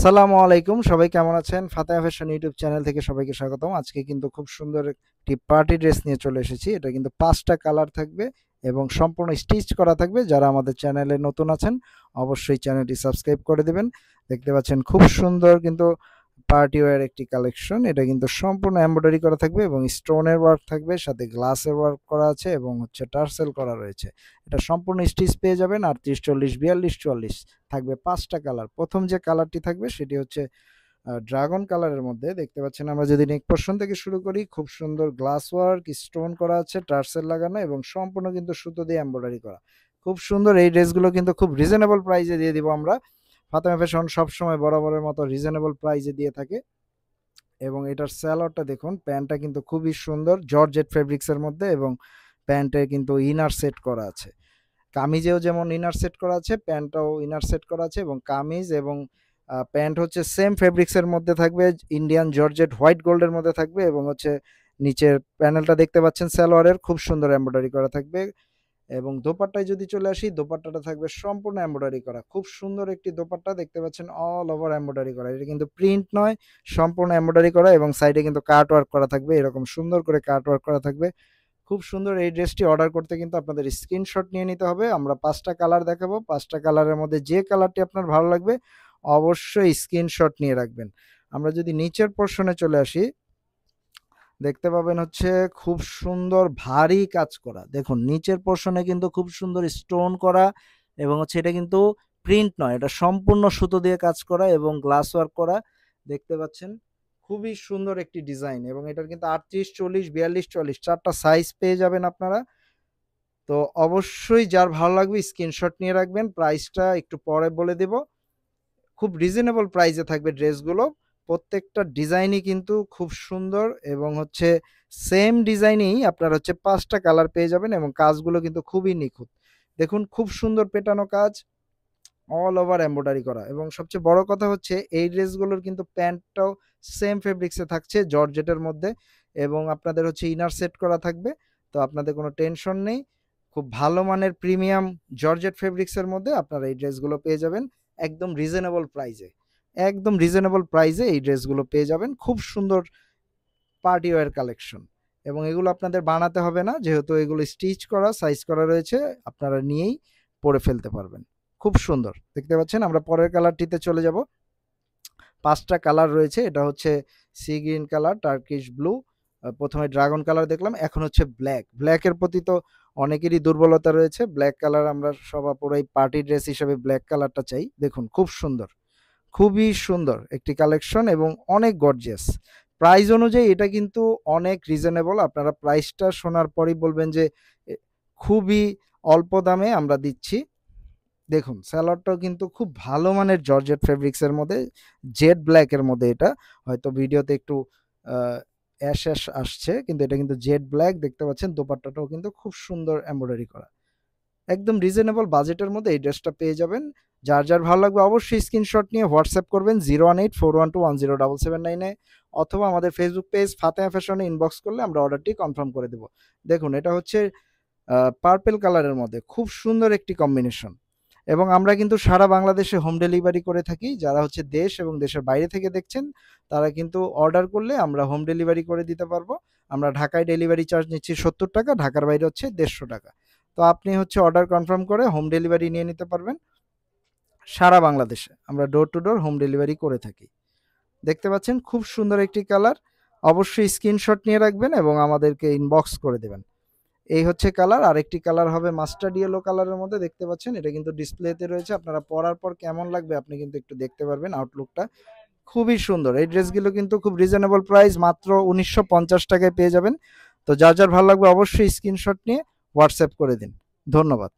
সালামু আলাইকুম, সবাই কেমন আছেন? ফাতেহা ফ্যাশন ইউটিউব চ্যানেল থেকে সবাইকে স্বাগতম। আজকে কিন্তু খুব সুন্দর একটি পার্টি ড্রেস নিয়ে চলে এসেছি। এটা কিন্তু ৫ টা কালার থাকবে এবং সম্পূর্ণ স্টিচ করা থাকবে। যারা আমাদের চ্যানেলে নতুন আছেন অবশ্যই চ্যানেলটি সাবস্ক্রাইব করে দিবেন। দেখতে পাচ্ছেন খুব সুন্দর কিন্তু পার্টি ওয়্যার একটি কালেকশন। এটা কিন্তু সম্পূর্ণ এমব্রয়ডারি করা থাকবে এবং স্টোনের ওয়ার্ক থাকবে, সাথে গ্লাসের ওয়ার্ক করা আছে এবং টার্সেল করা রয়েছে। এটা সম্পূর্ণ স্টিচ পেয়ে যাবেন। ৩৮, ৪০, ৪২, ৪৪ থাকবে ৫ টা কালার। প্রথম যে কালারটি থাকবে সেটি হচ্ছে ড্রাগন কালারের মধ্যে। দেখতে পাচ্ছেন আমরা যদি নেক পোরশন থেকে শুরু করি, খুব সুন্দর গ্লাস ওয়ার্ক, স্টোন করা আছে, টার্সেল লাগানো এবং সম্পূর্ণ কিন্তু সুতো দিয়ে এমব্রয়ডারি করা। খুব সুন্দর এই ড্রেসগুলো কিন্তু খুব রিজনেবল প্রাইসে দিয়ে দিব আমরা। ফাতেমা ফ্যাশন সবসময় বরাবরের মতো রিজনেবল প্রাইসে দিয়ে থাকে। এবং এটার স্যালোয়ারটা দেখুন, প্যান্টটা কিন্তু খুবই সুন্দর জর্জেট ফেব্রিক্সের মধ্যে এবং প্যান্টে কিন্তু ইনার সেট করা আছে। কামিজেও যেমন ইনার সেট করা আছে, প্যান্টটাও ইনার সেট করা আছে এবং কামিজ এবং প্যান্ট হচ্ছে সেম ফেব্রিক্সের মধ্যে থাকবে, ইন্ডিয়ান জর্জেট হোয়াইট গোল্ডের মধ্যে থাকবে এবং নিচের প্যানেলটা দেখতে পাচ্ছেন সালোয়ারের খুব সুন্দর এমব্রয়ডারি করা থাকবে। এবং দোপাট্টায় যদি চলে আসি, দোপাট্টাটা থাকবে সম্পূর্ণ এমব্রয়ডারি করা। খুব সুন্দর একটি দোপাট্টা দেখতে পাচ্ছেন, অল ওভার এমব্রয়ডারি করা। এটা কিন্তু প্রিন্ট নয়, সম্পূর্ণ এমব্রয়ডারি করা এবং সাইডে কিন্তু কাট ওয়ার্ক করা থাকবে, এরকম সুন্দর করে কাট ওয়ার্ক করা থাকবে। খুব সুন্দর এই ড্রেসটি অর্ডার করতে কিন্তু আপনাদের স্ক্রিনশট নিয়ে নিতে হবে। আমরা ৫ টা কালার দেখাবো। ৫ টা কালারের মধ্যে যে কালারটি আপনার ভালো লাগবে অবশ্যই স্ক্রিনশট নিয়ে রাখবেন। আমরা যদি নিচের পোরশনে চলে আসি, দেখতে পাবেন খুব সুন্দর ভারী কাজ করা। দেখুন নিচের পোরশনে কিন্তু খুব সুন্দর স্টোন করা এবং এটা কিন্তু প্রিন্ট নয়, এটা সম্পূর্ণ সুতো দিয়ে কাজ করা এবং গ্লাস ওয়ার্ক করা। দেখতে পাচ্ছেন খুবই সুন্দর একটি ডিজাইন এবং এটার কিন্তু ৩৮, ৪০, ৪২, ৪৪ ৪ টা সাইজ পেয়ে যাবেন আপনারা। তো অবশ্যই যার ভালো লাগবে স্ক্রিনশট নিয়ে রাখবেন। প্রাইসটা একটু পরে বলে দেব। খুব রিজনেবল প্রাইসে থাকবে ড্রেসগুলো। প্রত্যেকটা ডিজাইনই কিন্তু খুব সুন্দর এবং সেম ডিজাইনেই আপনার ৫ টা কালার পেয়ে যাবেন এবং কাজগুলো কিন্তু খুবই নিখুঁত। দেখুন খুব সুন্দর পেটানো কাজ, অল ওভার এমব্রয়ডারি করা এবং সবচেয়ে বড় কথা এই ড্রেসগুলোর কিন্তু প্যান্টটাও সেম ফেব্রিক্সে থাকছে জর্জেটের মধ্যে এবং আপনাদের ইনার সেট করা থাকবে। তো আপনাদের কোনো টেনশন নেই। খুব ভালো মানের প্রিমিয়াম জর্জেট ফেব্রিক্সের মধ্যে আপনারা এই ড্রেসগুলো পেয়ে যাবেন একদম রিজনেবল প্রাইসে। একদম রিজনেবল প্রাইসে এই ড্রেসগুলো পেয়ে যাবেন। খুব সুন্দর পার্টি ওয়্যার কালেকশন এবং এগুলো আপনাদের বানাতে হবে না, যেহেতু এগুলো স্টিচ করা, সাইজ করা রয়েছে, আপনারা নিয়েই পরে ফেলতে পারবেন। খুব সুন্দর দেখতে পাচ্ছেন। আমরা পরের কালারটিতে চলে যাব। ৫ টা কালার রয়েছে। এটা sea green colour, Turkish blue, প্রথমে ড্রাগন কালার দেখলাম, এখন ব্ল্যাক। ব্ল্যাকের প্রতি তো অনেকেরই দুর্বলতা রয়েছে। ব্ল্যাক কালার আমরা পুরাই পার্টি ড্রেস হিসেবে ব্ল্যাক কালারটা চাই। দেখুন খুব সুন্দর, খুবই সুন্দর একটি কালেকশন এবং অনেক গর্জিয়াস। প্রাইস অনুযায়ী এটা কিন্তু অনেক রিজনেবল। আপনারা প্রাইসটা শোনার পরেই বলবেন যে খুবই অল্প দামে আমরা দিচ্ছি। দেখুন সালোয়ারটাও কিন্তু খুব ভালো মানের জর্জেট ফেব্রিক্সের মধ্যে, জেড ব্ল্যাকের মধ্যে। এটা হয়তো ভিডিওতে একটু অ্যাশ অ্যাশ আসছে, কিন্তু এটা কিন্তু জেড ব্ল্যাক। দেখতে পাচ্ছেন দোপাট্টাটাও কিন্তু খুব সুন্দর এমব্রয়ডারি করা। একদম রিজনেবল বাজেটের মধ্যে এই ড্রেসটা পেয়ে যাবেন। যার যার ভালো লাগবে অবশ্যই স্ক্রিনশট নিয়ে হোয়াটসঅ্যাপ করবেন 01841210799 অথবা আমাদের ফেসবুক পেজ ফাতেহা ফ্যাশনে ইনবক্স করলে আমরা অর্ডারটি কনফার্ম করে দেব। দেখুন এটা পার্পেল কালারের মধ্যে খুব সুন্দর একটি কম্বিনেশন এবং আমরা কিন্তু সারা বাংলাদেশে হোম ডেলিভারি করে থাকি। যারা দেশ এবং দেশের বাইরে থেকে দেখছেন তারা কিন্তু অর্ডার করলে আমরা হোম ডেলিভারি করে দিতে পারবো। আমরা ঢাকায় ডেলিভারি চার্জ নিচ্ছি ৭০ টাকা, ঢাকার বাইরে ১৫০ টাকা। তো আপনি অর্ডার কনফার্ম করে হোম ডেলিভারি নিয়ে নিতে পারবেন। সারা বাংলাদেশে আমরা door to door home delivery করে থাকি। দেখতে পাচ্ছেন খুব সুন্দর একটি কালার। অবশ্যই স্ক্রিনশট নিয়ে রাখবেন এবং আমাদেরকে ইনবক্স করে দেবেন। এই কালার। আরেকটি কালার হবে মাস্টার্ড ইয়েলো কালারের মধ্যে। দেখতে পাচ্ছেন এটা কিন্তু ডিসপ্লেতে রয়েছে। আপনারা পরার পর কেমন লাগবে আপনি কিন্তু একটু দেখতে পারবেন আউটলুকটা। খুবই সুন্দর। এই ড্রেসগুলো কিন্তু খুব রিজনেবল প্রাইস, মাত্র ১৯৫০ টাকায় পেয়ে যাবেন। তো যার যার ভালো লাগবে অবশ্যই স্ক্রিনশট নিয়ে হোয়াটসঅ্যাপ করে দিন। ধন্যবাদ।